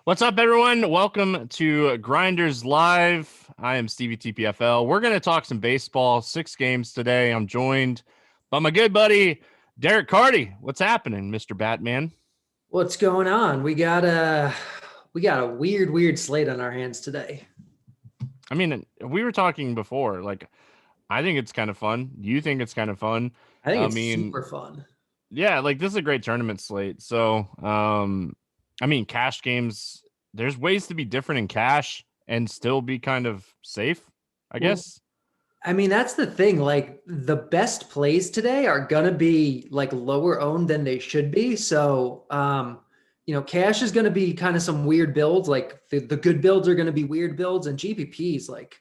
What's up, everyone? Welcome to Grinders Live. I am Stevie TPFL. We're going to talk some baseball, 6 games today. I'm joined by my good buddy, Derek Carty. What's happening, Mr. Batman? What's going on? We got a weird slate on our hands today. I mean, we were talking before. I think it's kind of fun. You think it's kind of fun. I think I it's mean, super fun. yeah, this is a great tournament slate. So, cash games, there's ways to be different in cash and still be kind of safe, I Well, guess. I mean, that's the thing. Like the best plays today are gonna be like lower owned than they should be. So cash is gonna be kind of some weird builds. Like the good builds are gonna be weird builds, and GPPs, like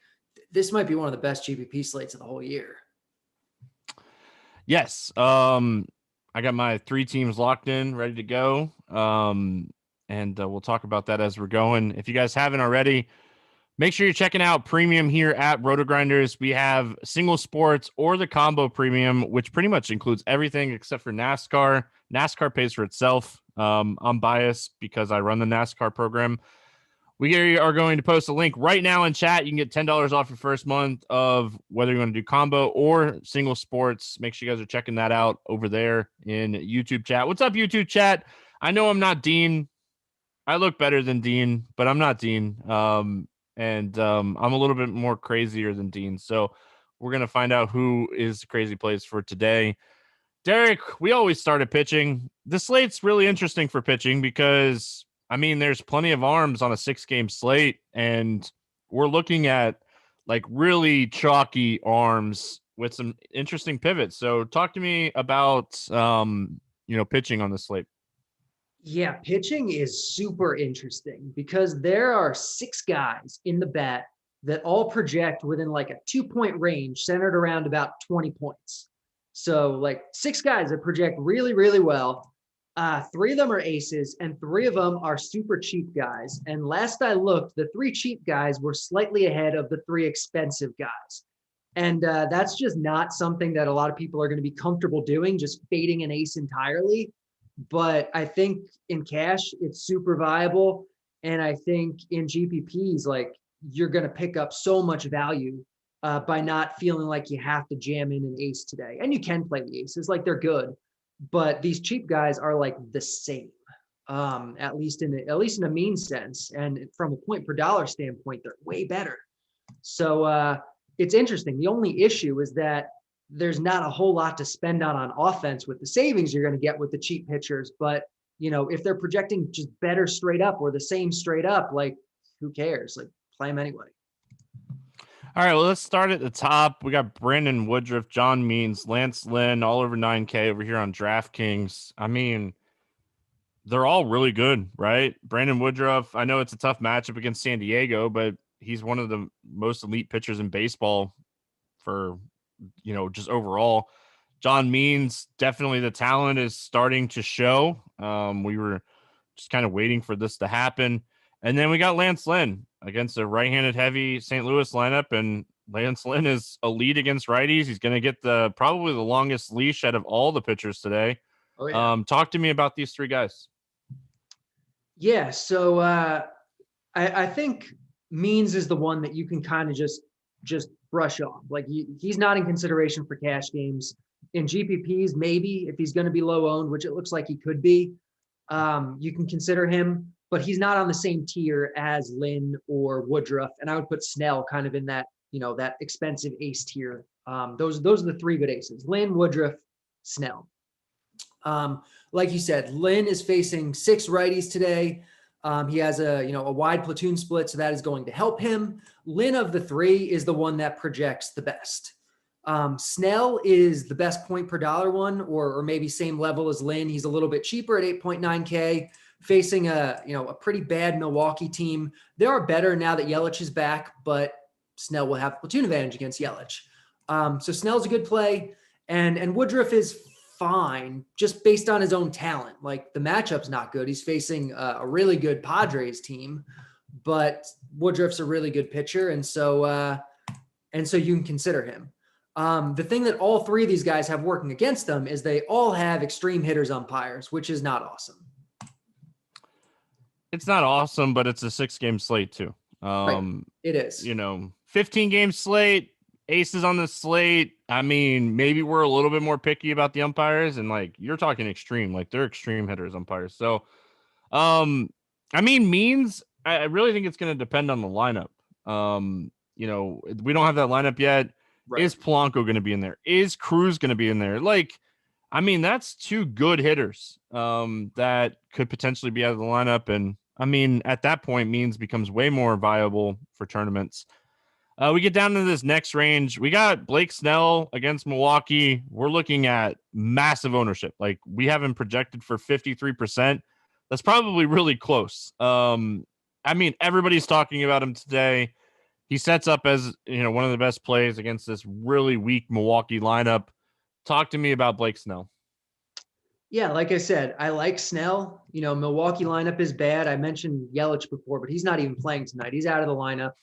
this might be one of the best GPP slates of the whole year. Yes. I got my 3 teams locked in, ready to go. And we'll talk about that as we're going. If you guys haven't already, make sure you're checking out premium here at Rotogrinders. We have single sports or the combo premium, which pretty much includes everything except for NASCAR. NASCAR pays for itself. I'm biased because I run the NASCAR program. We are going to post a link right now in chat. You can get $10 off your first month of whether you want to do combo or single sports. Make sure you guys are checking that out over there in YouTube chat. What's up, YouTube chat? I know I'm not Dean. I look better than Dean, but I'm not Dean. I'm a little bit more crazier than Dean. So we're going to find out who is crazy plays for today. Derek, we always start at pitching. The slate's really interesting for pitching because there's plenty of arms on a 6-game slate, and we're looking at really chalky arms with some interesting pivots. So talk to me about pitching on the slate. Yeah, pitching is super interesting because there are 6 guys in the bat that all project within like a 2-point range centered around about 20 points. So like 6 guys that project really, really well. 3 of them are aces and 3 of them are super cheap guys. And last I looked, the 3 cheap guys were slightly ahead of the 3 expensive guys. And that's just not something that a lot of people are going to be comfortable doing, just fading an ace entirely. But I think in cash, it's super viable. And I think in GPPs, like you're going to pick up so much value by not feeling like you have to jam in an ace today. And you can play the aces, like they're good. But these cheap guys are like the same, at least in a mean sense. And from a point per dollar standpoint, they're way better. So it's interesting. The only issue is that there's not a whole lot to spend on offense with the savings you're going to get with the cheap pitchers. But, if they're projecting just better straight up or the same straight up, like who cares? Like play them anyway. All right, well, let's start at the top. We got Brandon Woodruff, John Means, Lance Lynn, all over 9K over here on DraftKings. They're all really good, right? Brandon Woodruff, I know it's a tough matchup against San Diego, but he's one of the most elite pitchers in baseball for, just overall. John Means, definitely the talent is starting to show. We were just kind of waiting for this to happen. And then we got Lance Lynn against a right-handed heavy St. Louis lineup, and Lance Lynn is elite against righties. He's going to get probably the longest leash out of all the pitchers today. Oh, yeah. Talk to me about these 3 guys. Yeah. So I think Means is the one that you can kind of just brush off. Like he's not in consideration for cash games. In GPPs, maybe if he's going to be low owned, which it looks like he could be, you can consider him, but he's not on the same tier as Lynn or Woodruff. And I would put Snell kind of in that, that expensive ace tier. Those are the 3 good aces: Lynn, Woodruff, Snell. Like you said, Lynn is facing 6 righties today. He has a wide platoon split, so that is going to help him. Lynn of the 3 is the one that projects the best. Snell is the best point per dollar one, or maybe same level as Lynn. He's a little bit cheaper at 8.9K, facing a pretty bad Milwaukee team. They are better now that Yelich is back, but Snell will have platoon advantage against Yelich. So Snell's a good play, and Woodruff is fine just based on his own talent. Like the matchup's not good. He's facing a really good Padres team, but Woodruff's a really good pitcher, and so you can consider him. The thing that all 3 of these guys have working against them is they all have extreme hitters umpires, which is not awesome. it's not awesome, but it's a 6-game slate too. Right. It is. 15-game slate, aces on the slate. I mean, maybe we're a little bit more picky about the umpires, and like you're talking extreme, like they're extreme hitters umpires. So, I mean, means I really think it's going to depend on the lineup. We don't have that lineup yet. Right. Is Polanco going to be in there? Is Cruz going to be in there? Like, I mean, that's 2 good hitters that could potentially be out of the lineup. And I mean, at that point, means becomes way more viable for tournaments. We get down to this next range. We got Blake Snell against Milwaukee. We're looking at massive ownership. Like, we have him projected for 53%. That's probably really close. I mean, everybody's talking about him today. He sets up as, one of the best plays against this really weak Milwaukee lineup. Talk to me about Blake Snell. Yeah, like I said, I like Snell. Milwaukee lineup is bad. I mentioned Yelich before, but he's not even playing tonight. He's out of the lineup.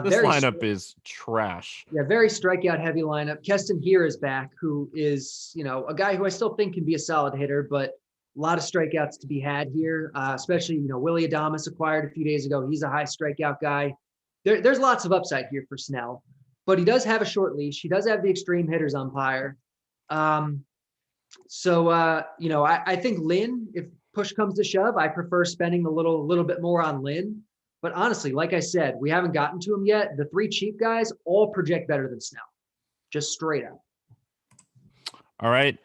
This lineup is trash. Yeah, very strikeout heavy lineup. Keston here is back, who is, a guy who I still think can be a solid hitter, but a lot of strikeouts to be had here, especially, Willie Adames acquired a few days ago. He's a high strikeout guy. There's lots of upside here for Snell, but he does have a short leash. He does have the extreme hitters umpire. I think Lynn, if push comes to shove, I prefer spending a little bit more on Lynn. But honestly, like I said, we haven't gotten to him yet. The 3 cheap guys all project better than Snell, just straight up. All right.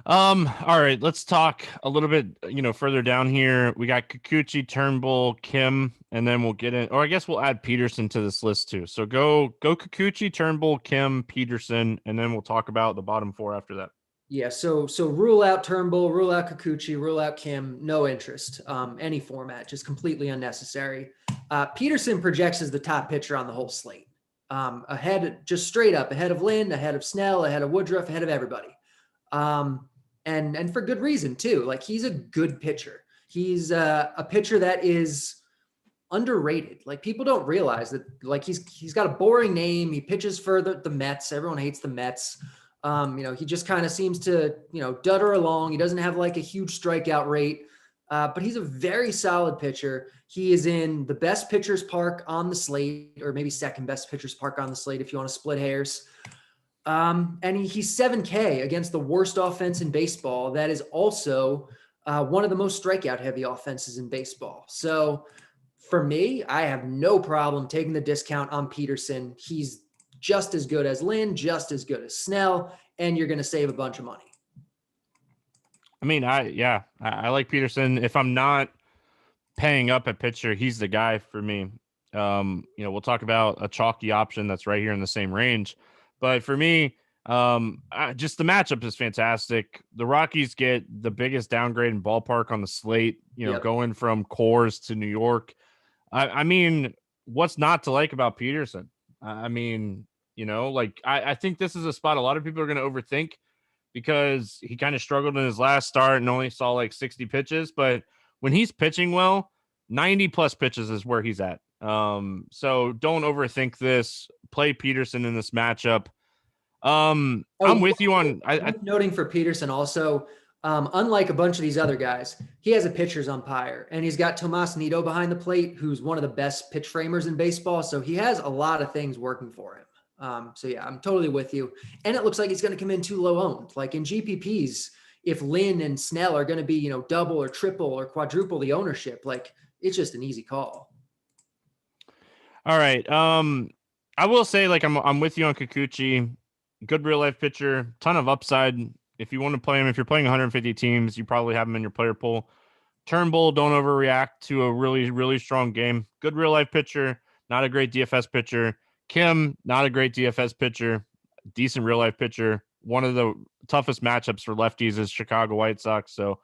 All right, let's talk a little bit, further down here. We got Kikuchi, Turnbull, Kim, and then we'll get in, or I guess we'll add Peterson to this list too. So go Kikuchi, Turnbull, Kim, Peterson, and then we'll talk about the bottom 4 after that. Yeah, so rule out Turnbull, rule out Kikuchi, rule out Kim, no interest. Any format, just completely unnecessary. Peterson projects as the top pitcher on the whole slate. Ahead, just straight up, ahead of Lynn, ahead of Snell, ahead of Woodruff, ahead of everybody. And for good reason too. Like, he's a good pitcher. He's a pitcher that is underrated. Like, people don't realize that, like, he's got a boring name. He pitches for the Mets. Everyone hates the Mets. He just kind of seems to, dutter along. He doesn't have like a huge strikeout rate, but he's a very solid pitcher. He is in the best pitchers park on the slate, or maybe second best pitchers park on the slate if you want to split hairs. And he's 7K against the worst offense in baseball. That is also one of the most strikeout heavy offenses in baseball. So for me, I have no problem taking the discount on Peterson. He's just as good as Lynn, just as good as Snell, and you're going to save a bunch of money. I mean, I like Peterson. If I'm not paying up at pitcher, he's the guy for me. We'll talk about a chalky option that's right here in the same range. But for me, just the matchup is fantastic. The Rockies get the biggest downgrade in ballpark on the slate, going from Coors to New York. I mean, what's not to like about Peterson? I think this is a spot a lot of people are going to overthink because he kind of struggled in his last start and only saw like 60 pitches. But when he's pitching well, 90 plus pitches is where he's at. So don't overthink this. Play Peterson in this matchup. I'm with you on. I'm noting for Peterson also, unlike a bunch of these other guys, he has a pitcher's umpire, and he's got Tomas Nido behind the plate, who's one of the best pitch framers in baseball. So he has a lot of things working for him. I'm totally with you. And it looks like he's going to come in too low owned. Like in GPPs, if Lynn and Snell are going to be, double or triple or quadruple the ownership, like, it's just an easy call. All right. I will say, like, I'm with you on Kikuchi. Good real life pitcher, ton of upside. If you want to play him, if you're playing 150 teams, you probably have him in your player pool. Turnbull, don't overreact to a really, really strong game. Good real life pitcher, not a great DFS pitcher. Kim, not a great DFS pitcher, decent real life pitcher. One of the toughest matchups for lefties is Chicago White Sox. So,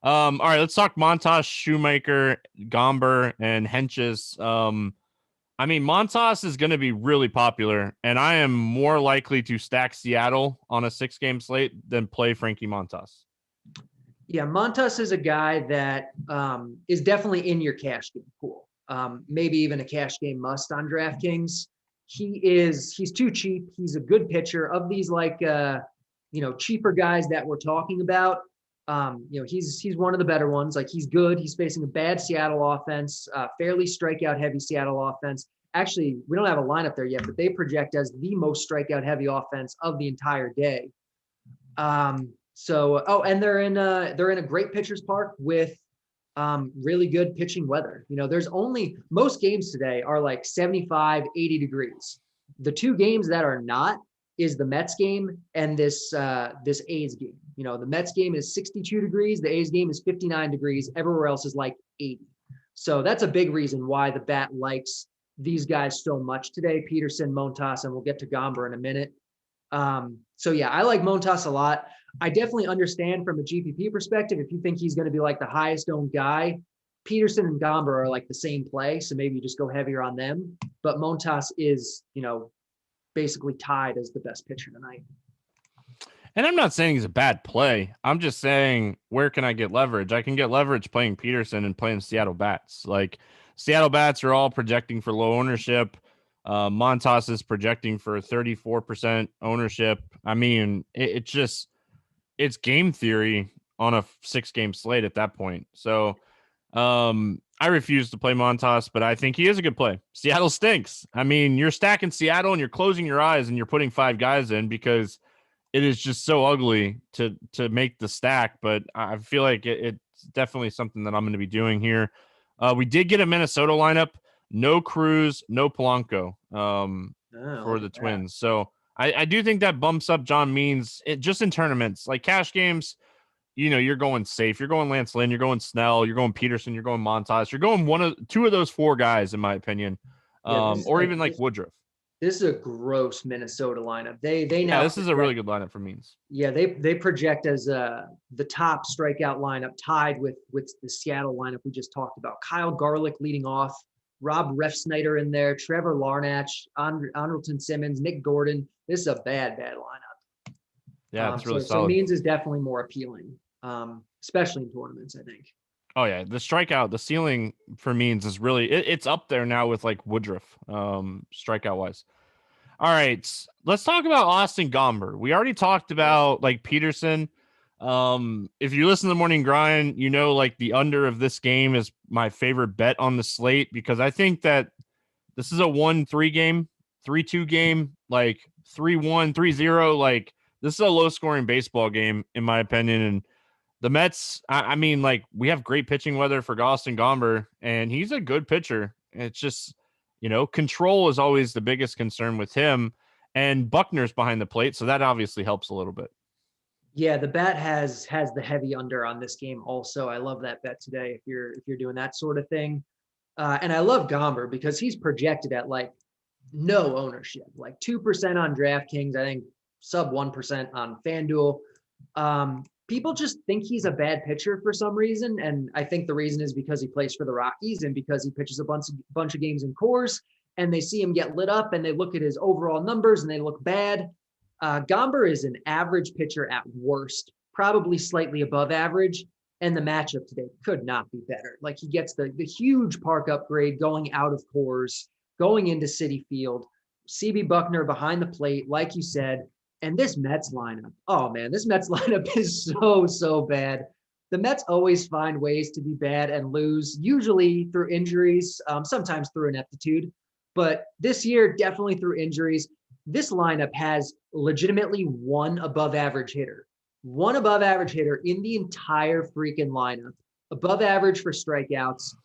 all right, let's talk Montas, Shoemaker, Gomber, and Henches. Montas is going to be really popular, and I am more likely to stack Seattle on a 6-game slate than play Frankie Montas. Yeah, Montas is a guy that is definitely in your cash game pool. Maybe even a cash game must on DraftKings. He's too cheap. He's a good pitcher. Of these cheaper guys that we're talking about, He's one of the better ones. Like, he's good. He's facing a bad Seattle offense, fairly strikeout heavy Seattle offense. Actually, we don't have a lineup there yet, but they project as the most strikeout heavy offense of the entire day. And they're in a great pitcher's park with really good pitching weather. There's only, most games today are like 75, 80 degrees. The two games that are not is the Mets game and this A's game. The Mets game is 62 degrees. The A's game is 59 degrees. Everywhere else is like 80. So that's a big reason why the bat likes these guys so much today, Peterson, Montas, and we'll get to Gomber in a minute. I like Montas a lot. I definitely understand from a GPP perspective, if you think he's going to be like the highest owned guy, Peterson and Gomber are like the same play. So maybe you just go heavier on them. But Montas is, basically tied as the best pitcher tonight. And I'm not saying he's a bad play. I'm just saying, where can I get leverage? I can get leverage playing Peterson and playing Seattle bats. Like, Seattle bats are all projecting for low ownership. Montas is projecting for 34% ownership. I mean, it's game theory on a 6-game slate at that point. So I refuse to play Montas, but I think he is a good play. Seattle stinks. I mean, you're stacking Seattle and you're closing your eyes and you're putting 5 guys in because it is just so ugly to make the stack. But I feel like it's definitely something that I'm going to be doing here. We did get a Minnesota lineup. No Cruz, no Polanco for the Twins. So I do think that bumps up John Means just in tournaments. Like cash games, you're going safe. You're going Lance Lynn. You're going Snell. You're going Peterson. You're going Montas. You're going two of those 4 guys, in my opinion, or even like Woodruff. This is a gross Minnesota lineup. They now this is a really good lineup for Means. Yeah, they project as the top strikeout lineup, tied with the Seattle lineup we just talked about. Kyle Garlick leading off, Rob Refsnyder in there, Trevor Larnach, Andrelton Simmons, Nick Gordon. This is a bad lineup. Yeah, it's really solid. So Means is definitely more appealing, especially in tournaments, I think. Oh yeah, the ceiling for Means is really it's up there now with like Woodruff, strikeout wise. All right, let's talk about Austin Gomber. We already talked about like Peterson. If you listen to the Morning Grind, like the under of this game is my favorite bet on the slate because I think that this is a 1-3 game, 3-2 game, like 3-1, 3-0. Like this is a low scoring baseball game in my opinion. And the Mets, I mean, like we have great pitching weather for Austin Gomber, and he's a good pitcher. It's just, control is always the biggest concern with him, and Buckner's behind the plate, so that obviously helps a little bit. Yeah, the bet has the heavy under on this game. Also, I love that bet today. If you're doing that sort of thing, and I love Gomber because he's projected at like no ownership, like 2% on DraftKings. I think sub 1% on FanDuel. People just think he's a bad pitcher for some reason. And I think the reason is because he plays for the Rockies and because he pitches a bunch of games in Coors, and they see him get lit up and they look at his overall numbers and they look bad. Gomber is an average pitcher at worst, probably slightly above average. And the matchup today could not be better. Like he gets the huge park upgrade going out of Coors, going into Citi Field, CB Buckner behind the plate, like you said. And this Mets lineup, oh man, this Mets lineup is so bad. The Mets always find ways to be bad and lose, usually through injuries, sometimes through ineptitude. But this year, definitely through injuries. This lineup has legitimately one above average hitter in the entire freaking lineup. Above average for strikeouts,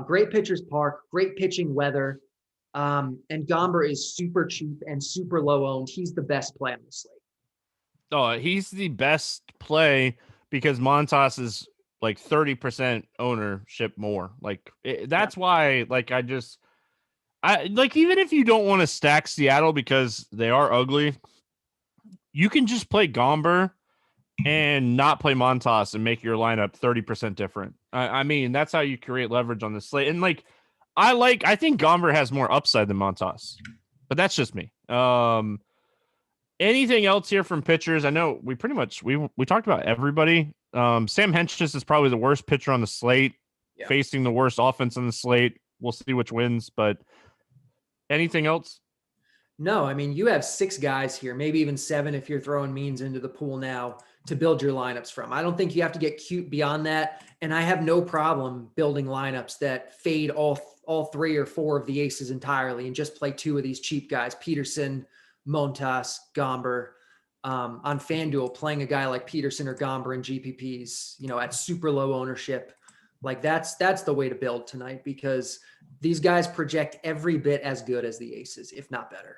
great pitcher's park, great pitching weather. And Gomber is super cheap and super low owned. He's the best play on the slate. Oh, he's the best play because Montas is like 30% ownership more. Like that's why, like, I like, even if you don't want to stack Seattle because they are ugly, you can just play Gomber and not play Montas and make your lineup 30% different. I mean, that's how you create leverage on the slate. And like, I think Gomber has more upside than Montas, but that's just me. Anything else here from pitchers? I know we pretty much we talked about everybody. Sam Hentges is probably the worst pitcher on the slate, facing the worst offense on the slate. We'll see which wins, but anything else? No, I mean, you have 6 guys here, maybe even 7 if you're throwing Means into the pool now. to build your lineups from. I don't think you have to get cute beyond that. And I have no problem building lineups that fade all 3 or 4 of the aces entirely and just play 2 of these cheap guys, Peterson, Montas, Gomber. On FanDuel, playing a guy like Peterson or Gomber in GPPs, at super low ownership, like that's the way to build tonight, because these guys project every bit as good as the aces, if not better.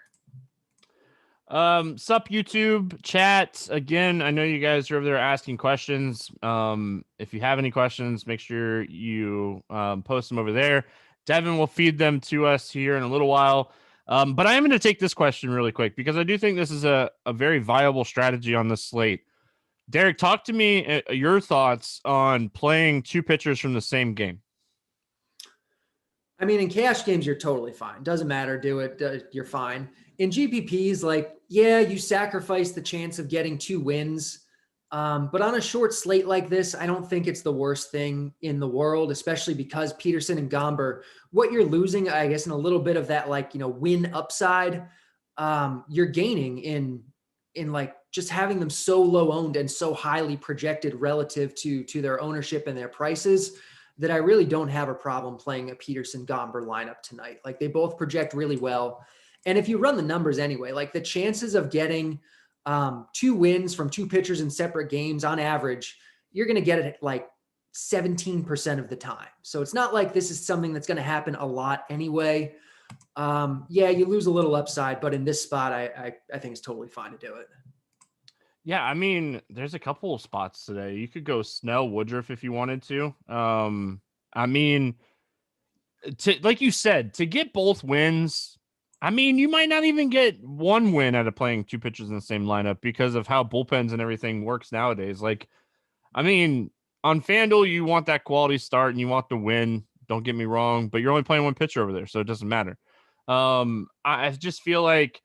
Sup YouTube chat again. I know you guys are over there asking questions. If you have any questions, make sure you post them over there. Devin will feed them to us here in a little while. But I am going to take this question really quick because I do think this is a very viable strategy on this slate. Derek, talk to me your thoughts on playing 2 pitchers from the same game. I mean, in cash games, you're totally fine. Doesn't matter. Do it. You're fine. In GPPs, like, yeah, you sacrifice the chance of getting 2 wins. But on a short slate like this, I don't think it's the worst thing in the world, especially because Peterson and Gomber, what you're losing, I guess, in a little bit of that, win upside, you're gaining in like just having them so low owned and so highly projected relative to their ownership and their prices, that I really don't have a problem playing a Peterson Gomber lineup tonight. Like, they both project really well. And if you run the numbers anyway, like the chances of getting 2 wins from 2 pitchers in separate games on average, you're going to get it like 17% of the time. So it's not like this is something that's going to happen a lot anyway. Yeah, you lose a little upside, but in this spot, I think it's totally fine to do it. Yeah, I mean, there's a couple of spots today. You could go Snell, Woodruff if you wanted to. I mean, like you said, to get both wins, I mean, you might not even get 1 win out of playing 2 pitchers in the same lineup because of how bullpens and everything works nowadays. Like, I mean, on FanDuel, you want that quality start and you want the win. Don't get me wrong, but you're only playing 1 pitcher over there, so it doesn't matter. I just feel like,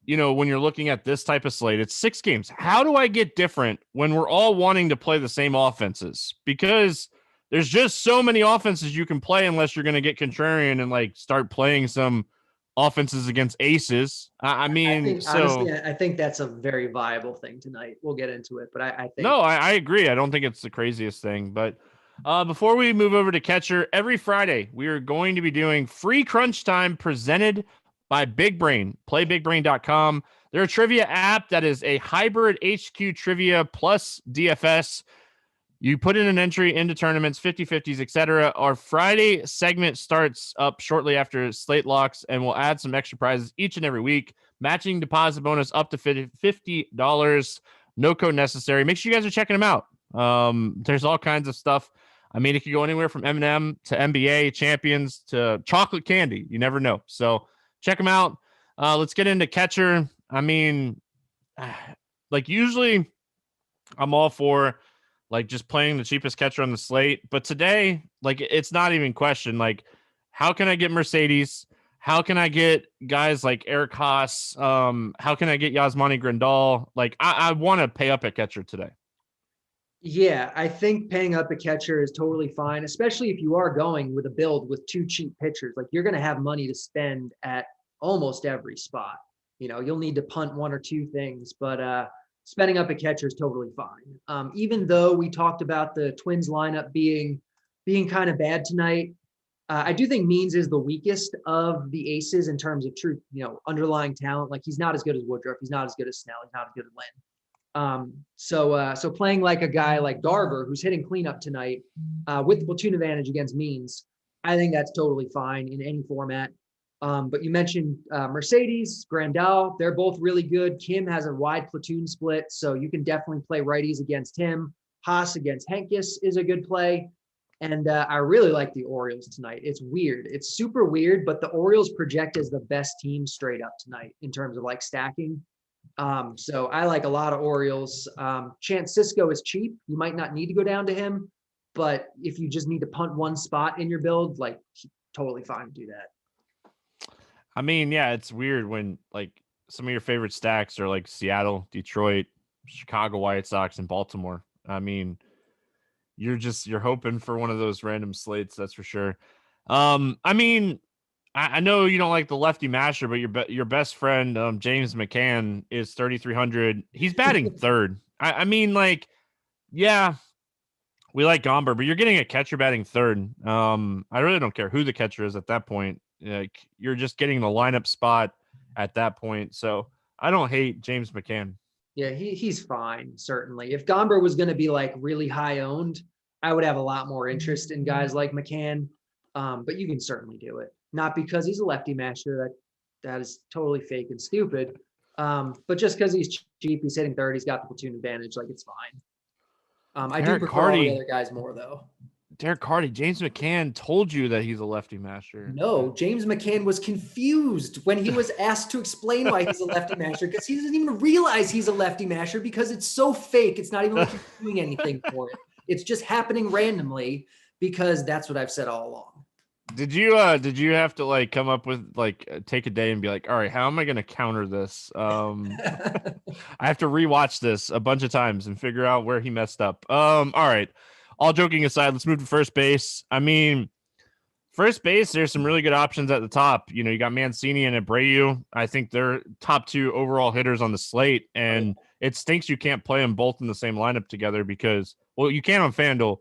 when you're looking at this type of slate, it's 6 games. How do I get different when we're all wanting to play the same offenses? Because there's just so many offenses you can play unless you're going to get contrarian and like start playing some offenses against aces. I mean, honestly, I think that's a very viable thing tonight. We'll get into it, but I think. No, I agree. I don't think it's the craziest thing, but before we move over to catcher, every Friday we are going to be doing free crunch time presented by Big Brain. PlayBigBrain.com. They're a trivia app that is a hybrid HQ trivia plus DFS. You put in an entry into tournaments, 50-50s, etc. Our Friday segment starts up shortly after slate locks, and we'll add some extra prizes each and every week. Matching deposit bonus up to $50. No code necessary. Make sure you guys are checking them out. There's all kinds of stuff. I mean, it could go anywhere from M&M to NBA champions to chocolate candy. You never know. So check them out. Let's get into catcher. I mean, like usually I'm all for like just playing the cheapest catcher on the slate. But today, like it's not even question. Like, how can I get Mercedes? How can I get guys like Eric Haas? How can I get Yasmani Grandal? Like, I want to pay up at catcher today. Yeah, I think paying up a catcher is totally fine, especially if you are going with a build with 2 cheap pitchers. Like, you're going to have money to spend at almost every spot. You'll need to punt 1 or 2 things, but spending up a catcher is totally fine. Even though we talked about the Twins lineup being kind of bad tonight, I do think Means is the weakest of the aces in terms of true, underlying talent. Like, he's not as good as Woodruff. He's not as good as Snell. He's not as good as Lynn. So playing like a guy like Garver, who's hitting cleanup tonight, with the platoon advantage against Means, I think that's totally fine in any format. But you mentioned Mercedes, Grandal, they're both really good. Kim has a wide platoon split, so you can definitely play righties against him. Haas against Henkes is a good play. And I really like the Orioles tonight. It's weird. It's super weird, but the Orioles project as the best team straight up tonight in terms of like stacking. So I like a lot of Orioles. Chance Sisco is cheap. You might not need to go down to him, but if you just need to punt 1 spot in your build, like totally fine to do that. I mean, yeah, it's weird when like some of your favorite stacks are like Seattle, Detroit, Chicago White Sox, and Baltimore. I mean, you're hoping for one of those random slates, that's for sure. I mean, I know you don't like the lefty masher, but your best friend James McCann is 3,300. He's batting third. I mean, like, yeah, we like Gomber, but you're getting a catcher batting third. I really don't care who the catcher is at that point. Like, you're just getting the lineup spot at that point. So I don't hate James McCann. Yeah, he's fine, certainly. If Gomber was going to be like really high owned, I would have a lot more interest in guys like McCann. But you can certainly do it. Not because he's a lefty masher, that is totally fake and stupid. But just because he's cheap, he's hitting third, he's got the platoon advantage, like it's fine. I do prefer all the other guys more though. Derek Carty, James McCann told you that he's a lefty masher. No, James McCann was confused when he was asked to explain why he's a lefty masher, because he doesn't even realize he's a lefty masher because it's so fake. It's not even like he's doing anything for it. It's just happening randomly because that's what I've said all along. Did you have to like come up with like take a day and be like, all right, how am I going to counter this? I have to rewatch this a bunch of times and figure out where he messed up. All right. All joking aside, let's move to first base. I mean, first base, there's some really good options at the top. You know, you got Mancini and Abreu. I think they're top 2 overall hitters on the slate, and it stinks you can't play them both in the same lineup together because, well, you can on FanDuel,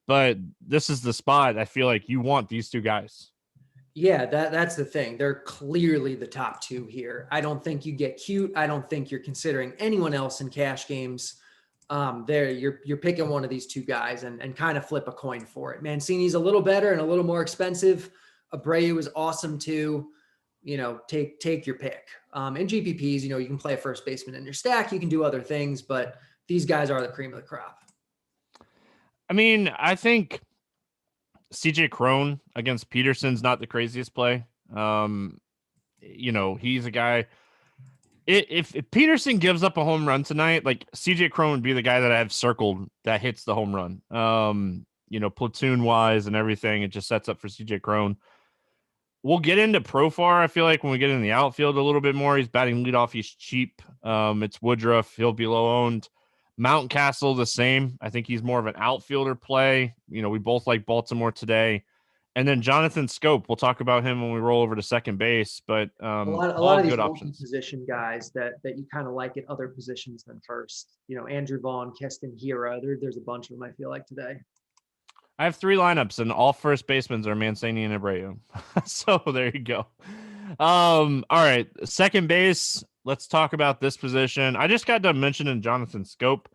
but this is the spot. I feel like you want these 2 guys. Yeah, that's the thing. They're clearly the top 2 here. I don't think you get cute. I don't think you're considering anyone else in cash games. You're picking one of these 2 guys and kind of flip a coin for it. Mancini's a little better and a little more expensive. Abreu is awesome too. You know, take your pick. In GPPs, you know, you can play a first baseman in your stack. You can do other things, but these guys are the cream of the crop. I mean, I think CJ Cron against Peterson's not the craziest play. You know, he's a guy. If Peterson gives up a home run tonight, like CJ Cron would be the guy that I have circled that hits the home run. You know, platoon wise and everything, it just sets up for CJ Cron. We'll get into Profar. I feel like when we get in the outfield a little bit more, he's batting leadoff. He's cheap. It's Woodruff. He'll be low owned. Mountcastle the same. I think he's more of an outfielder play. You know, we both like Baltimore today. And then Jonathan Scope, we'll talk about him when we roll over to second base, but a lot of these position guys that you kind of like at other positions than first. You know, Andrew Vaughn, Keston Hiura, there's a bunch of them I feel like today. I have 3 lineups and all first basemen are Mancini and Abreu. So there you go. All right, second base. Let's talk about this position. I just got done mentioning Jonathan Scope.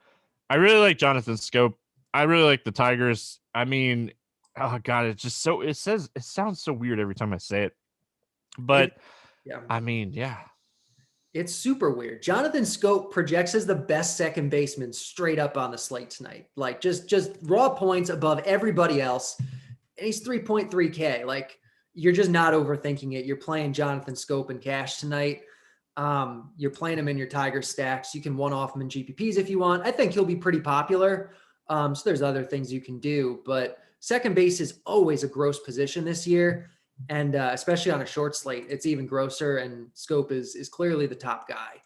I really like Jonathan Scope. I really like the Tigers. I mean, oh God, it sounds so weird every time I say it. But yeah. I mean, yeah. It's super weird. Jonathan Scope projects as the best second baseman straight up on the slate tonight. Like just raw points above everybody else. And he's 3.3K. Like, you're just not overthinking it. You're playing Jonathan Scope in cash tonight. You're playing him in your Tiger stacks. You can one-off him in GPPs if you want. I think he'll be pretty popular. So there's other things you can do, but second base is always a gross position this year. And especially on a short slate, it's even grosser, and Scope is clearly the top guy.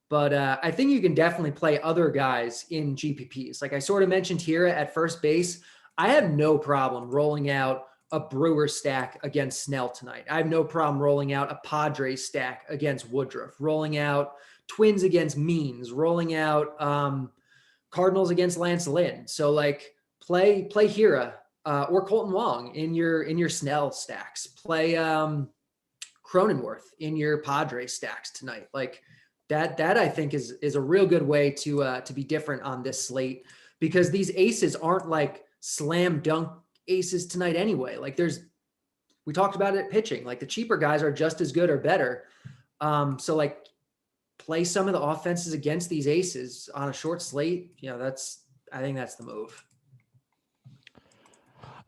But I think you can definitely play other guys in GPPs. Like I sort of mentioned here at first base, I have no problem rolling out a Brewer stack against Snell tonight. I have no problem rolling out a Padres stack against Woodruff, rolling out Twins against Means, rolling out Cardinals against Lance Lynn. So like play Hira or Colton Wong in your Snell stacks. Play Cronenworth in your Padres stacks tonight. Like that I think is a real good way to be different on this slate, because these aces aren't like slam dunk aces tonight anyway. Like we talked about it pitching, like the cheaper guys are just as good or better. So like play some of the offenses against these aces on a short slate. You know, I think that's the move.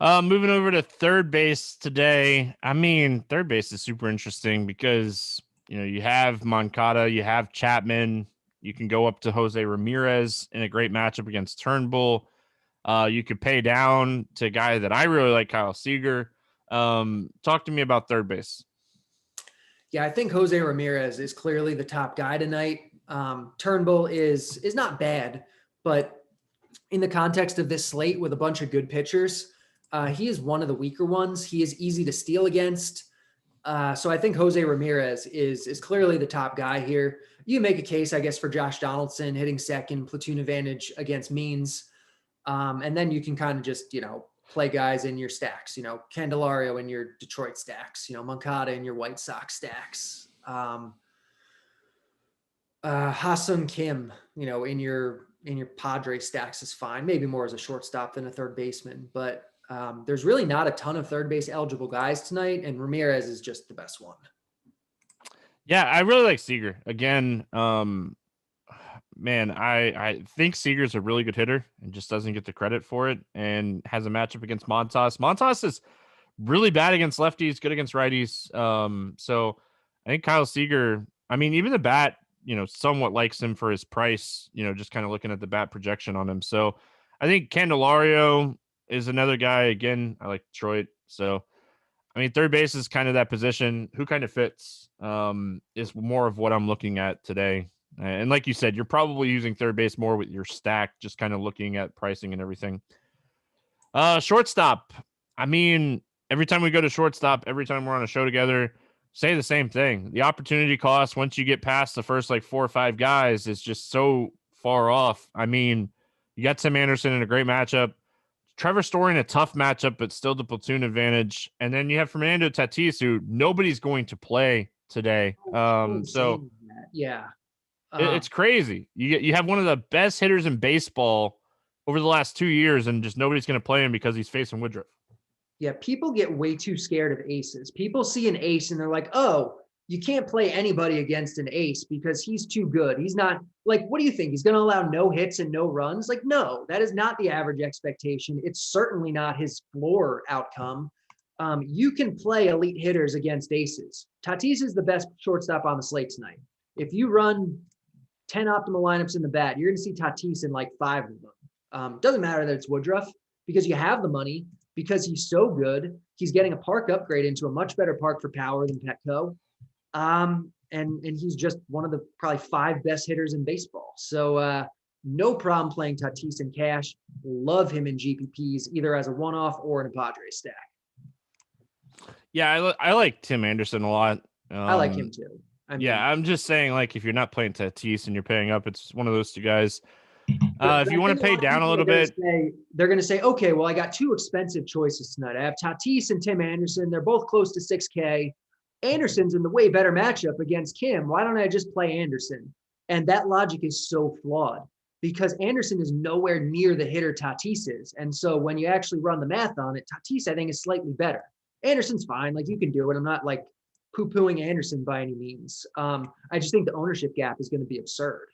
Moving over to third base today. I mean, third base is super interesting because, you know, you have Moncada, you have Chapman, you can go up to Jose Ramirez in a great matchup against Turnbull. You could pay down to a guy that I really like, Kyle Seager. Talk to me about third base. Yeah, I think Jose Ramirez is clearly the top guy tonight. Turnbull is not bad, but in the context of this slate with a bunch of good pitchers, he is one of the weaker ones. He is easy to steal against. So I think Jose Ramirez is clearly the top guy here. you can make a case, I guess, for Josh Donaldson hitting second, platoon advantage against Means. And then you can kind of just, play guys in your stacks, Candelario in your Detroit stacks, Moncada in your White Sox stacks. Ha-Seong Kim, in your Padre stacks is fine. Maybe more as a shortstop than a third baseman, but there's really not a ton of third base eligible guys tonight, and Ramirez is just the best one. Yeah, I really like Seager. Again, man, I think Seager's a really good hitter and just doesn't get the credit for it, and has a matchup against Montas. Montas is really bad against lefties, good against righties. So I think Kyle Seager, I mean, even the bat, somewhat likes him for his price, just kind of looking at the bat projection on him. So I think Candelario is another guy. Again, I like Detroit. So, I mean, third base is kind of that position. Who kind of fits is more of what I'm looking at today. And like you said, you're probably using third base more with your stack, just kind of looking at pricing and everything. Shortstop. I mean, every time we go to shortstop, every time we're on a show together, say the same thing. The opportunity cost, once you get past the first like 4 or 5 guys, is just so far off. I mean, you got Tim Anderson in a great matchup. Trevor Story in a tough matchup, but still the platoon advantage. And then you have Fernando Tatis, who nobody's going to play today. So yeah, it's crazy. You have one of the best hitters in baseball over the last 2 years, and just nobody's going to play him because he's facing Woodruff. Yeah, people get way too scared of aces. People see an ace and they're like, oh, you can't play anybody against an ace because he's too good. He's not like, what do you think? He's going to allow no hits and no runs? Like, no, that is not the average expectation. It's certainly not his floor outcome. You can play elite hitters against aces. Tatis is the best shortstop on the slate tonight. If you run 10 optimal lineups in the bat, you're going to see Tatis in like 5 of them. Doesn't matter that it's Woodruff because you have the money. Because he's so good, he's getting a park upgrade into a much better park for power than Petco. And he's just one of the probably 5 best hitters in baseball. So no problem playing Tatis in cash. Love him in GPPs, either as a one-off or in a Padres stack. Yeah, I like Tim Anderson a lot. I like him too. I'm just saying, like, if you're not playing Tatis and you're paying up, it's one of those 2 guys. But if you want to pay down a little bit, they're going to say, okay, well, I got 2 expensive choices tonight. I have Tatis and Tim Anderson. They're both close to 6K. Anderson's in the way better matchup against Kim. Why don't I just play Anderson? And that logic is so flawed because Anderson is nowhere near the hitter Tatis is. And so when you actually run the math on it, Tatis, I think, is slightly better. Anderson's fine. Like, you can do it. I'm not like poo-pooing Anderson by any means. I just think the ownership gap is going to be absurd.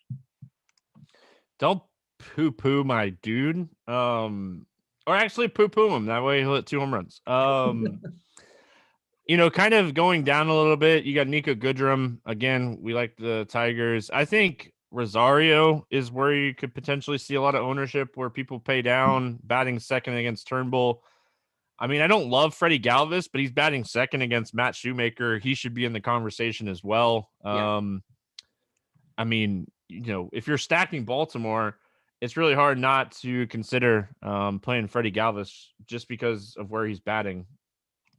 Don't poo-poo my dude. Or actually poo-poo him. That way he'll hit 2 home runs. Kind of going down a little bit, you got Nico Goodrum. Again, we like the Tigers. I think Rosario is where you could potentially see a lot of ownership where people pay down, batting second against Turnbull. I mean, I don't love Freddie Galvis, but he's batting second against Matt Shoemaker. He should be in the conversation as well. Yeah. I mean, if you're stacking Baltimore, it's really hard not to consider playing Freddie Galvis just because of where he's batting.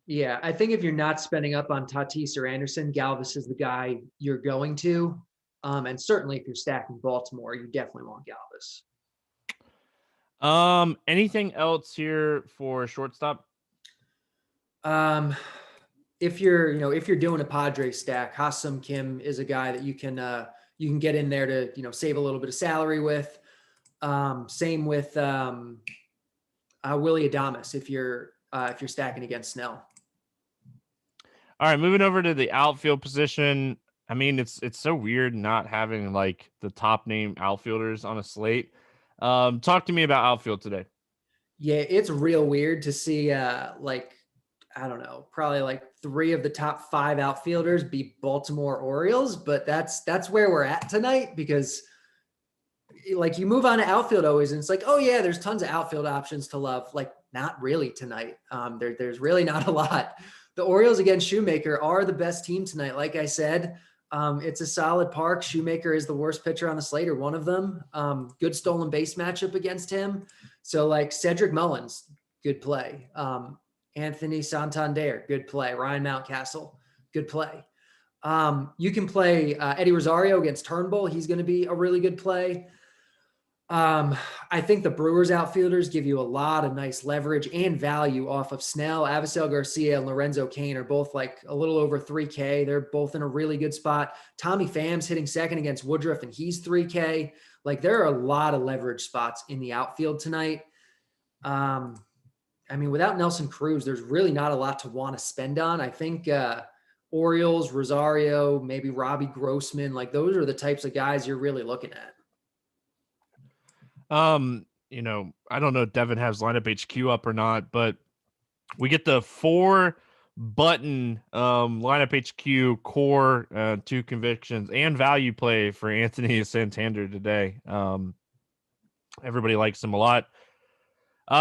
Yeah, I think if you're not spending up on Tatis or Anderson, Galvis is the guy you're going to. And certainly if you're stacking Baltimore, you definitely want Galvis. Anything else here for shortstop? If you're doing a Padres stack, Ha-Seong Kim is a guy that you can get in there to, save a little bit of salary with. Same with Willy Adames if you're stacking against Snell. All right, moving over to the outfield position. I mean, it's so weird not having like the top name outfielders on a slate. Talk to me about outfield today. Yeah, it's real weird to see I don't know, probably like 3 of the top 5 outfielders be Baltimore Orioles, but that's where we're at tonight because like you move on to outfield always and it's like, oh yeah, there's tons of outfield options to love. Like not really tonight. There's really not a lot. The Orioles against Shoemaker are the best team tonight. Like I said, it's a solid park. Shoemaker is the worst pitcher on the slate or one of them. Good stolen base matchup against him. So like Cedric Mullins, good play. Anthony Santander, good play. Ryan Mountcastle, good play. You can play Eddie Rosario against Turnbull. He's going to be a really good play. I think the Brewers outfielders give you a lot of nice leverage and value off of Snell. Avisel Garcia and Lorenzo Cain are both like a little over 3K. They're both in a really good spot. Tommy Pham's hitting second against Woodruff, and he's 3K. Like, there are a lot of leverage spots in the outfield tonight. I mean, without Nelson Cruz, there's really not a lot to want to spend on. I think Orioles, Rosario, maybe Robbie Grossman, like those are the types of guys you're really looking at. I don't know if Devin has lineup HQ up or not, but we get the 4-button lineup HQ core, 2 convictions and value play for Anthony Santander today. Everybody likes him a lot.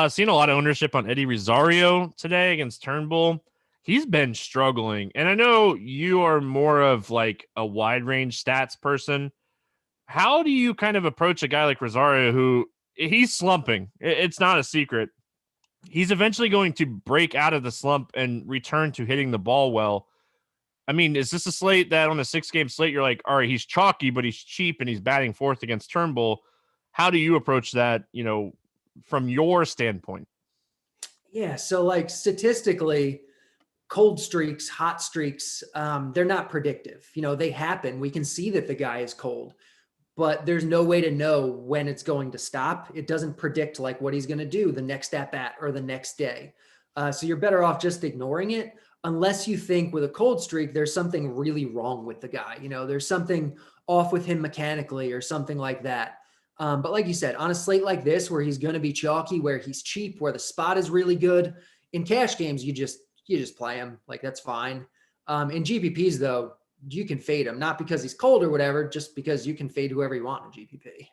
Seen a lot of ownership on Eddie Rosario today against Turnbull. He's been struggling, and I know you are more of like a wide range stats person. How do you kind of approach a guy like Rosario who he's slumping? It's not a secret. He's eventually going to break out of the slump and return to hitting the ball well. I mean, is this a slate that on a 6-game slate, you're like, all right, he's chalky, but he's cheap and he's batting fourth against Turnbull? How do you approach that, from your standpoint? Yeah. So like statistically, cold streaks, hot streaks, they're not predictive. They happen. We can see that the guy is cold, but there's no way to know when it's going to stop. It doesn't predict like what he's going to do the next at bat or the next day. So you're better off just ignoring it unless you think with a cold streak, there's something really wrong with the guy. There's something off with him mechanically or something like that. But like you said, on a slate like this, where he's going to be chalky, where he's cheap, where the spot is really good in cash games, you just play him. Like, that's fine. In GPPs though, you can fade him, not because he's cold or whatever, just because you can fade whoever you want in GPP.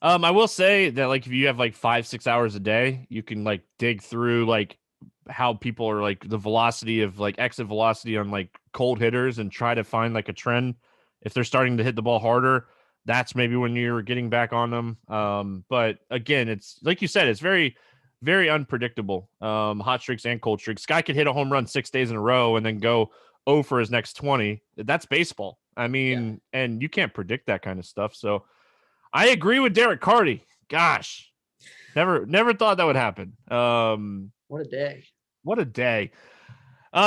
I will say that, like, if you have like 5-6 hours a day, you can like dig through like how people are like the velocity of like exit velocity on like cold hitters and try to find like a trend. If they're starting to hit the ball harder, that's maybe when you're getting back on them. But again, it's like you said, it's very, very unpredictable. Hot streaks and cold streaks. Guy could hit a home run 6 days in a row and then go 0 for his next 20. That's baseball. I mean, and you can't predict that kind of stuff. So I agree with Derek Carty. Gosh, never thought that would happen. What a day. What a day.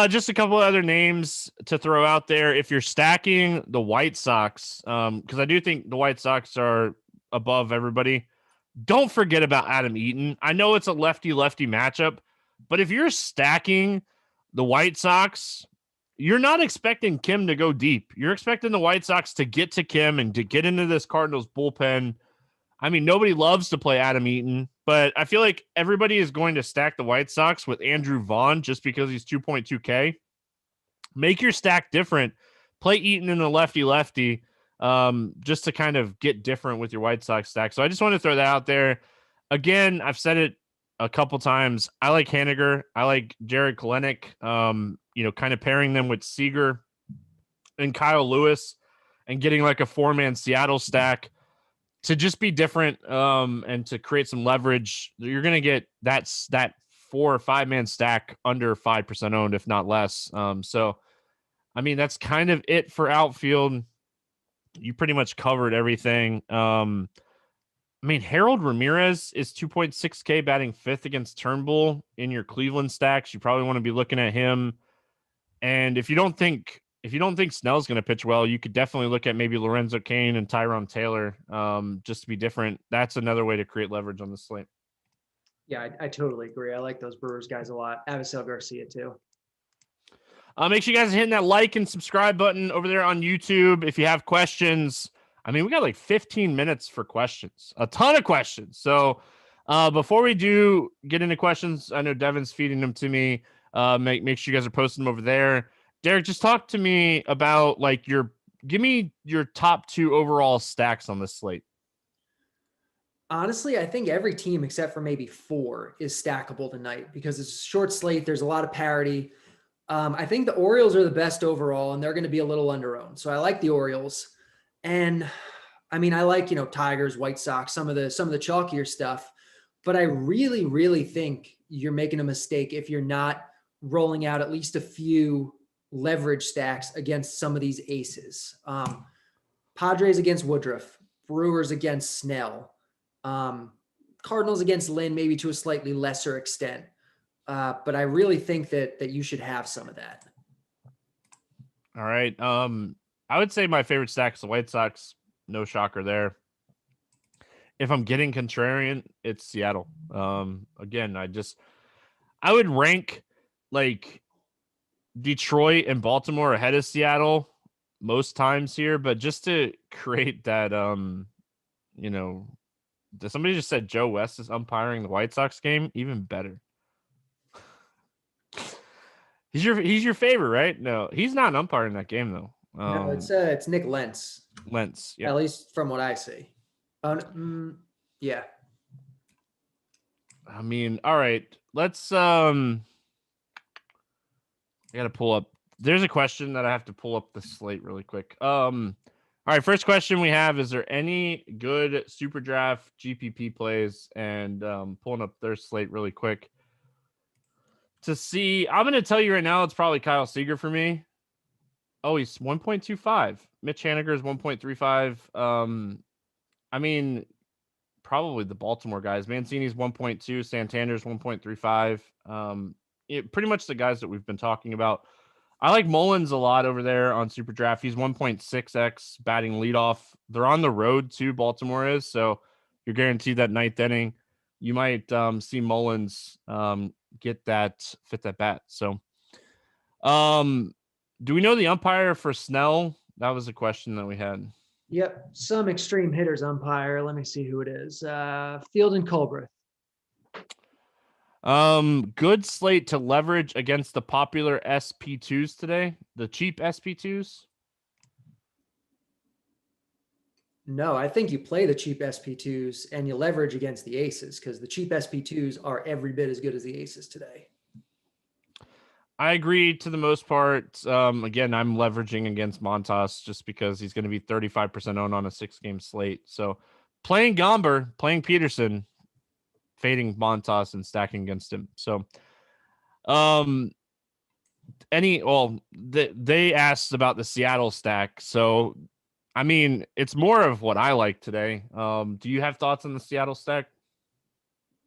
Just a couple of other names to throw out there. If you're stacking the White Sox, because I do think the White Sox are above everybody, don't forget about Adam Eaton. I know it's a lefty-lefty matchup, but if you're stacking the White Sox, you're not expecting Kim to go deep. You're expecting the White Sox to get to Kim and to get into this Cardinals bullpen. I mean, nobody loves to play Adam Eaton, but I feel like everybody is going to stack the White Sox with Andrew Vaughn just because he's 2.2K. Make your stack different. Play Eaton in the lefty-lefty just to kind of get different with your White Sox stack. So I just want to throw that out there. Again, I've said it a couple times. I like Haniger. I like Jared Kelenic. Kind of pairing them with Seager and Kyle Lewis and getting like a 4-man Seattle stack to just be different and to create some leverage. You're going to get that 4 or 5-man stack under 5% owned, if not less. So, I mean, that's kind of it for outfield. You pretty much covered everything. I mean, Harold Ramirez is 2.6K batting 5th against Turnbull in your Cleveland stacks. You probably want to be looking at him. And if you don't think Snell's going to pitch well, you could definitely look at maybe Lorenzo Cain and Tyrone Taylor just to be different. That's another way to create leverage on the slate. Yeah, I totally agree. I like those Brewers guys a lot. Avisel Garcia too. Make sure you guys are hitting that like and subscribe button over there on YouTube. If you have questions, I mean, we got like 15 minutes for questions, a ton of questions. So before we do get into questions, I know Devin's feeding them to me. Make sure you guys are posting them over there. Derek, just talk to me about like give me your top 2 overall stacks on this slate. Honestly, I think every team except for maybe 4 is stackable tonight because it's a short slate. There's a lot of parity. I think the Orioles are the best overall, and they're going to be a little under-owned. So I like the Orioles. And I mean, I like, Tigers, White Sox, some of the chalkier stuff. But I really, really think you're making a mistake if you're not rolling out at least a few leverage stacks against some of these aces. Padres against Woodruff, Brewers against Snell, Cardinals against Lynn, maybe to a slightly lesser extent. But I really think that you should have some of that. All right. I would say my favorite stack is the White Sox. No shocker there. If I'm getting contrarian, it's Seattle. Again, I would rank like Detroit and Baltimore ahead of Seattle most times here, but just to create that, somebody just said Joe West is umpiring the White Sox game. Even better. He's your favorite, right? No, he's not an umpire in that game though. No, it's Nick Lentz. Lentz, yeah. At least from what I see. Yeah. I mean, all right. Let's I gotta pull up. There's a question that I have to pull up the slate really quick. All right, first question we have: is there any good super draft GPP plays? And pulling up their slate really quick to see. I'm gonna tell you right now, it's probably Kyle Seager for me. Oh, he's 1.25. Mitch Haniger is 1.35. I mean, probably the Baltimore guys. Mancini's 1.2. Santander's 1.35. Pretty much the guys that we've been talking about. I like Mullins a lot over there on Super Draft. He's 1.6x batting leadoff. They're on the road too, Baltimore is. So you're guaranteed that ninth inning. You might see Mullins fit that bat. So do we know the umpire for Snell? That was a question that we had. Yep. Some extreme hitters umpire. Let me see who it is. Field and Culbreth. Good slate to leverage against the popular SP2s today. The cheap SP2s. No, I think you play the cheap SP2s and you leverage against the aces because the cheap SP2s are every bit as good as the aces today. I agree to the most part. Again, I'm leveraging against Montas just because he's going to be 35% owned on a 6-game slate. So playing Gomber, playing Peterson, fading Montas and stacking against him. So, they asked about the Seattle stack. So, I mean, it's more of what I like today. Do you have thoughts on the Seattle stack?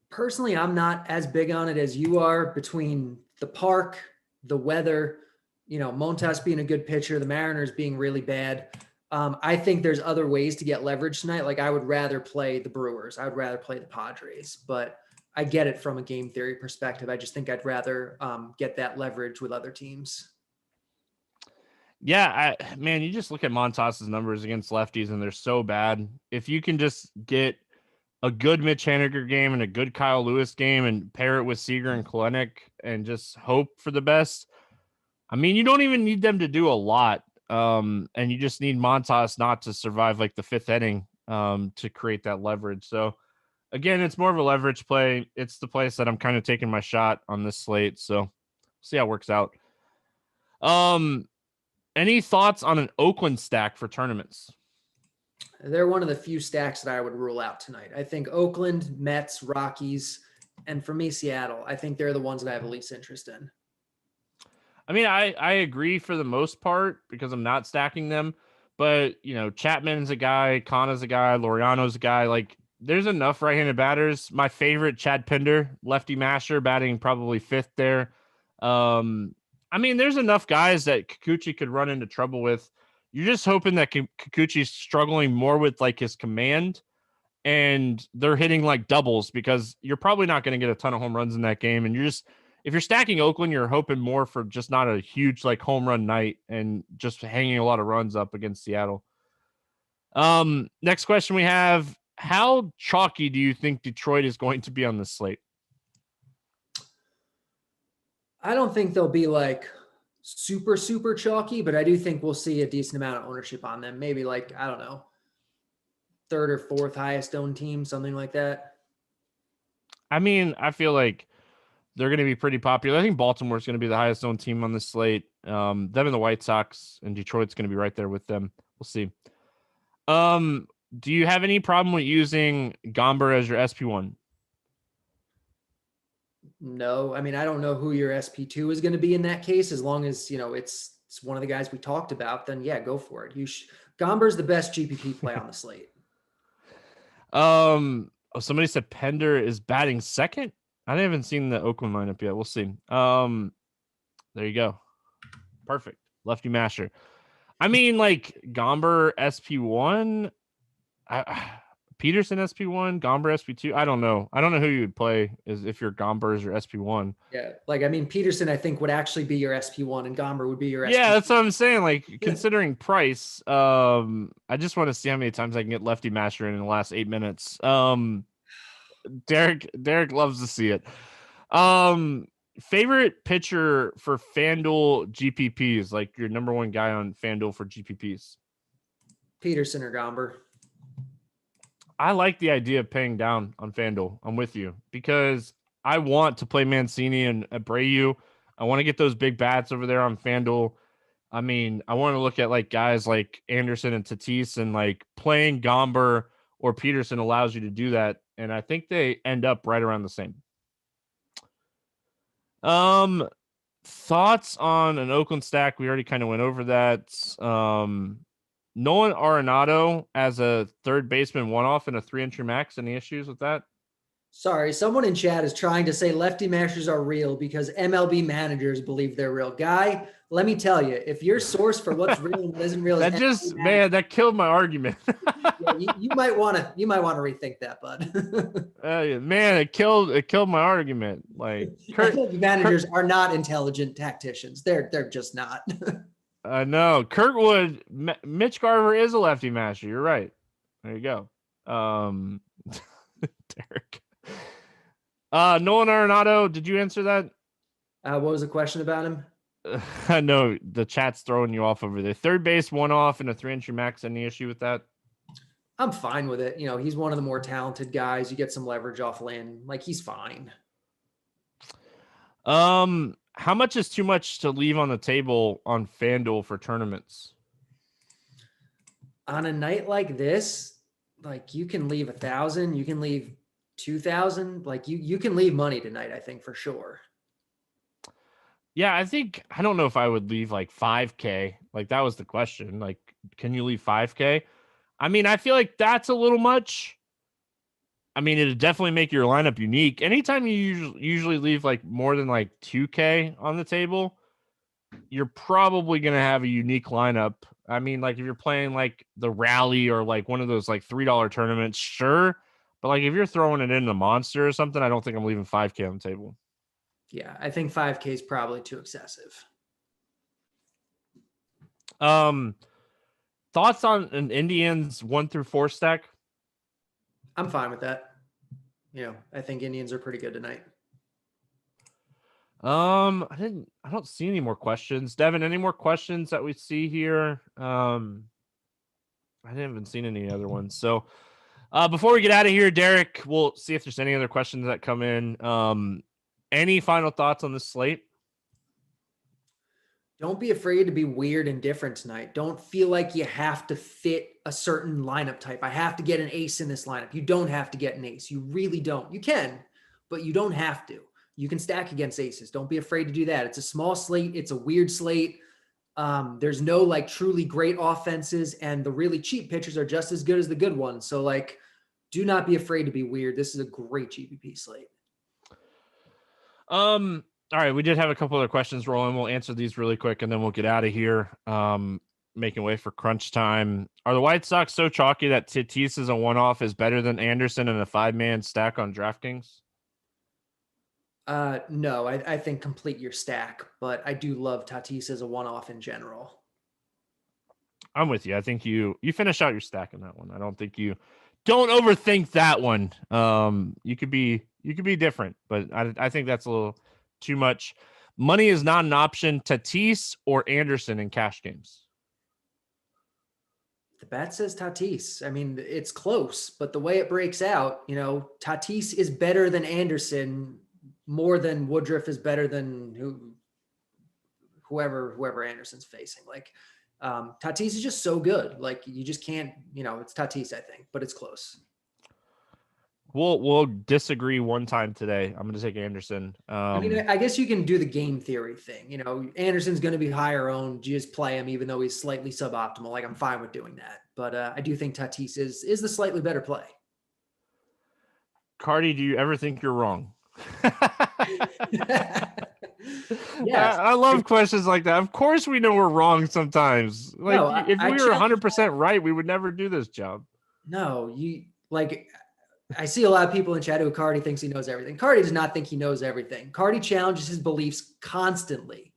Personally, I'm not as big on it as you are between the park, the weather, Montas being a good pitcher, the Mariners being really bad. I think there's other ways to get leverage tonight. Like I would rather play the Brewers. I would rather play the Padres, but I get it from a game theory perspective. I just think I'd rather get that leverage with other teams. Yeah, man, you just look at Montas's numbers against lefties and they're so bad. If you can just get a good Mitch Haniger game and a good Kyle Lewis game and pair it with Seager and Kalenic and just hope for the best. I mean, you don't even need them to do a lot. And you just need Montas not to survive like the 5th inning to create that leverage. So again, it's more of a leverage play. It's the place that I'm kind of taking my shot on this slate. So see how it works out. Any thoughts on an Oakland stack for tournaments? They're one of the few stacks that I would rule out tonight. I think Oakland, Mets, Rockies, and for me, Seattle. I think they're the ones that I have the least interest in. I mean, I agree for the most part because I'm not stacking them. But, Chapman's a guy, Kana's a guy, Laureano's a guy. Like, there's enough right-handed batters. My favorite, Chad Pinder, lefty masher, batting probably 5th there. I mean, there's enough guys that Kikuchi could run into trouble with. You're just hoping that Kikuchi's struggling more with like his command and they're hitting like doubles because you're probably not going to get a ton of home runs in that game. And if you're stacking Oakland, you're hoping more for just not a huge like home run night and just hanging a lot of runs up against Seattle. Next question we have, how chalky do you think Detroit is going to be on this slate? I don't think they'll be like super, super chalky, but I do think we'll see a decent amount of ownership on them. Maybe like, I don't know, 3rd or 4th highest owned team, something like that. I mean, I feel like they're going to be pretty popular. I think Baltimore's going to be the highest owned team on this slate. Them and the White Sox, and Detroit's going to be right there with them. We'll see. Do you have any problem with using Gomber as your SP1? No, I mean, I don't know who your SP2 is going to be in that case, as long as, it's it's one of the guys we talked about, then yeah, go for it. Gomber's the best GPP play on the slate. Oh, somebody said Pender is batting second. I haven't seen the Oakland lineup yet. We'll see. There you go. Perfect. Lefty masher. I mean, like Gomber SP1, Peterson SP1, Gomber SP2. I don't know. I don't know who you would play is if your Gomber is your SP1. Yeah, like I mean, Peterson, I think would actually be your SP1, and Gomber would be your Yeah, SP2. that's what I'm saying. Like considering price, I just want to see how many times I can get lefty masher in the last 8 minutes. Derek loves to see it. Favorite pitcher for FanDuel GPPs, like your number one guy on FanDuel for GPPs? Peterson or Gomber. I like the idea of paying down on FanDuel. I'm with you because I want to play Mancini and Abreu. I want to get those big bats over there on FanDuel. I mean, I want to look at like guys like Anderson and Tatis, and like playing Gomber or Peterson allows you to do that. And I think they end up right around the same. Thoughts on an Oakland stack? We already kind of went over that. Nolan Arenado as a third baseman one-off in a 3-entry max. Any issues with that? Sorry, someone in chat is trying to say lefty mashers are real because MLB managers believe they're real. Guy, let me tell you, if your source for what's real and what isn't real that is just MLB man, that killed my argument. yeah, you might want to rethink that, bud. Man, it killed my argument. Like MLB managers are not intelligent tacticians. They're just not. No, Kirkwood, Mitch Garver is a lefty masher. You're right. There you go. Derek. Nolan Arenado, did you answer that? What was the question about him? I know the chat's throwing you off over there. Third base one off in a 3-entry max. Any issue with that? I'm fine with it. You know, he's one of the more talented guys. You get some leverage off Lynn. Like, he's fine. How much is too much to leave on the table on FanDuel for tournaments? On a night like this, like you can leave 1,000, you can leave 2,000. Like you can leave money tonight, I think, for sure. Yeah, I don't know if I would leave like 5K. Like that was the question. Like, can you leave 5K? I mean, I feel like that's a little much. I mean, it'd definitely make your lineup unique. Anytime you usually leave like more than like 2K on the table, you're probably going to have a unique lineup. I mean, like if you're playing like the rally or like one of those like $3 tournaments, sure. But like if you're throwing it in the monster or something, I don't think I'm leaving 5K on the table. Yeah, I think 5K is probably too excessive. Thoughts on an Indians 1-4 stack? I'm fine with that. You know, I think Indians are pretty good tonight. I don't see any more questions. Devin, any more questions that we see here? I haven't seen any other ones. So before we get out of here, Derek, we'll see if there's any other questions that come in. Any final thoughts on this slate? Don't be afraid to be weird and different tonight. Don't feel like you have to fit a certain lineup type. I have to get an ace in this lineup. You don't have to get an ace. You really don't. You can, but you don't have to. You can stack against aces. Don't be afraid to do that. It's a small slate. It's a weird slate. There's no like truly great offenses, and the really cheap pitchers are just as good as the good ones. So like, do not be afraid to be weird. This is a great GPP slate. All right, we did have a couple other questions rolling. We'll answer these really quick, and then we'll get out of here. Making way for crunch time. Are the White Sox so chalky that Tatis as a one-off is better than Anderson in a 5-man stack on DraftKings? No, I think complete your stack, but I do love Tatis as a one-off in general. I'm with you. I think you finish out your stack in that one. I don't think don't overthink that one. You could be different, but I think that's a little too much. Money is not an option. Tatis or Anderson in cash games. The bet says Tatis. I mean, it's close, but the way it breaks out, you know, Tatis is better than Anderson more than Woodruff is better than whoever Anderson's facing. Like, Tatis is just so good. Like, you just can't, you know, it's Tatis, I think, but it's close. We'll disagree one time today. I'm going to take Anderson. I mean, I guess you can do the game theory thing. You know, Anderson's going to be higher owned. You just play him, even though he's slightly suboptimal. Like, I'm fine with doing that. But I do think Tatis is the slightly better play. Cardi, do you ever think you're wrong? Yes. I love questions like that. Of course we know we're wrong sometimes. Like, No, if I we were 100% right, we would never do this job. No, I see a lot of people in chat who Cardi thinks he knows everything. Cardi does not think he knows everything. Cardi challenges his beliefs constantly,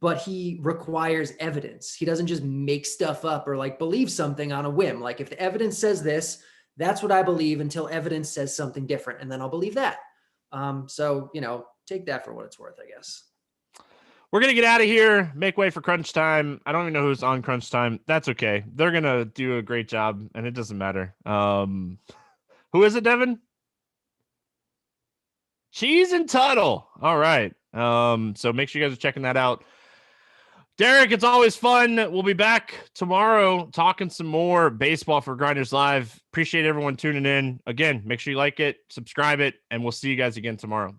but he requires evidence. He doesn't just make stuff up or like believe something on a whim. Like, if the evidence says this, that's what I believe until evidence says something different, and then I'll believe that. So, you know, take that for what it's worth, I guess. We're going to get out of here, make way for crunch time. I don't even know who's on crunch time. That's okay. They're going to do a great job, and it doesn't matter. Who is it, Devin? Cheese and Tuttle. All right. So make sure you guys are checking that out. Derek, it's always fun. We'll be back tomorrow talking some more baseball for Grinders Live. Appreciate everyone tuning in. Again, make sure you like it, subscribe it, and we'll see you guys again tomorrow.